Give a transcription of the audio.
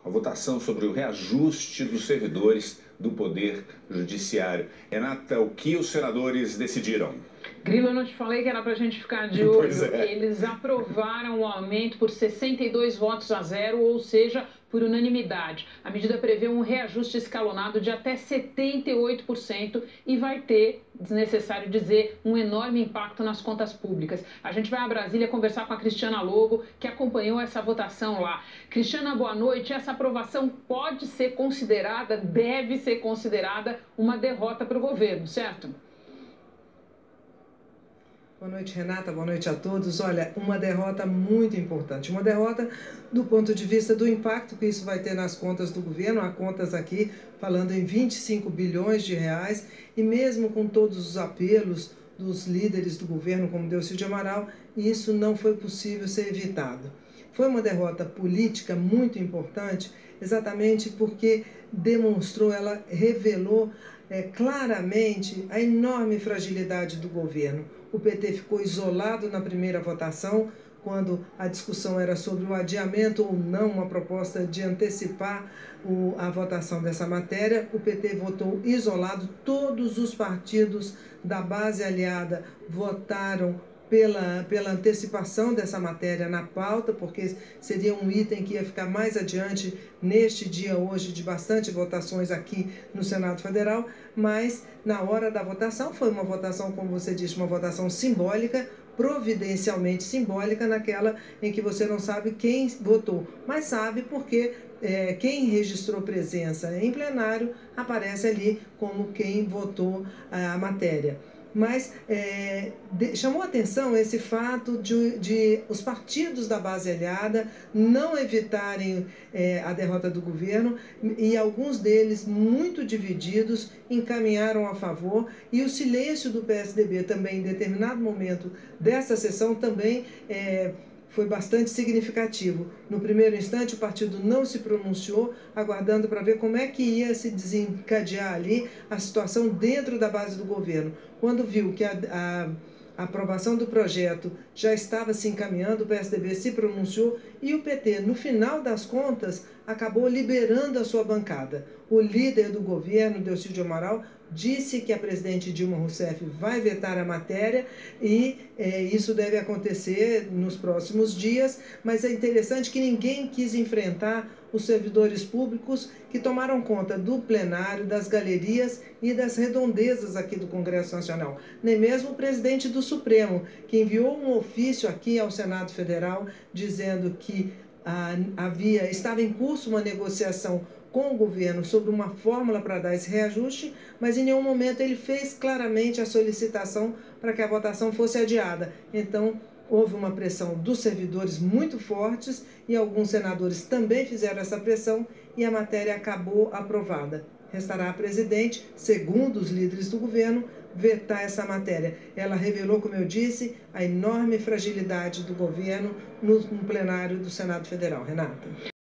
A votação sobre o reajuste dos servidores do Poder Judiciário. Renata, o que os senadores decidiram? Grilo, eu não te falei que era pra gente ficar de olho. Pois é. Eles aprovaram o aumento por 62 votos a 0, ou seja, por unanimidade. A medida prevê um reajuste escalonado de até 78% e vai ter, desnecessário dizer, um enorme impacto nas contas públicas. A gente vai a Brasília conversar com a Cristiana Lobo, que acompanhou essa votação lá. Cristiana, boa noite. Essa aprovação pode ser considerada, deve ser considerada uma derrota para o governo, certo? Boa noite, Renata. Boa noite a todos. Olha, uma derrota muito importante. Uma derrota do ponto de vista do impacto que isso vai ter nas contas do governo. Há contas aqui falando em 25 bilhões de reais. E mesmo com todos os apelos dos líderes do governo, como Delcy Amaral, isso não foi possível ser evitado. Foi uma derrota política muito importante, exatamente porque demonstrou, ela revelou claramente a enorme fragilidade do governo. O PT ficou isolado na primeira votação, quando a discussão era sobre o adiamento ou não, uma proposta de antecipar a votação dessa matéria. O PT votou isolado, todos os partidos da base aliada votaram pela antecipação dessa matéria na pauta, porque seria um item que ia ficar mais adiante neste dia hoje de bastante votações aqui no Senado Federal, mas na hora da votação foi uma votação, como você disse, uma votação simbólica, providencialmente simbólica, naquela em que você não sabe quem votou, mas sabe porque quem registrou presença em plenário aparece ali como quem votou a matéria. Mas chamou a atenção esse fato de os partidos da base aliada não evitarem a derrota do governo, e alguns deles, muito divididos, encaminharam a favor, e o silêncio do PSDB também, em determinado momento dessa sessão, também foi bastante significativo. No primeiro instante, o partido não se pronunciou, aguardando para ver como é que ia se desencadear ali a situação dentro da base do governo. Quando viu que a aprovação do projeto já estava se encaminhando, o PSDB se pronunciou e o PT, no final das contas, acabou liberando a sua bancada. O líder do governo, Delcy Amaral, disse que a presidente Dilma Rousseff vai vetar a matéria e isso deve acontecer nos próximos dias, mas é interessante que ninguém quis enfrentar os servidores públicos que tomaram conta do plenário, das galerias e das redondezas aqui do Congresso Nacional. Nem mesmo o presidente do Supremo, que enviou um ofício aqui ao Senado Federal dizendo que estava em curso uma negociação com o governo sobre uma fórmula para dar esse reajuste, mas em nenhum momento ele fez claramente a solicitação para que a votação fosse adiada. Então, houve uma pressão dos servidores muito fortes e alguns senadores também fizeram essa pressão e a matéria acabou aprovada. Restará à presidente, segundo os líderes do governo, vetar essa matéria. Ela revelou, como eu disse, a enorme fragilidade do governo no plenário do Senado Federal. Renata.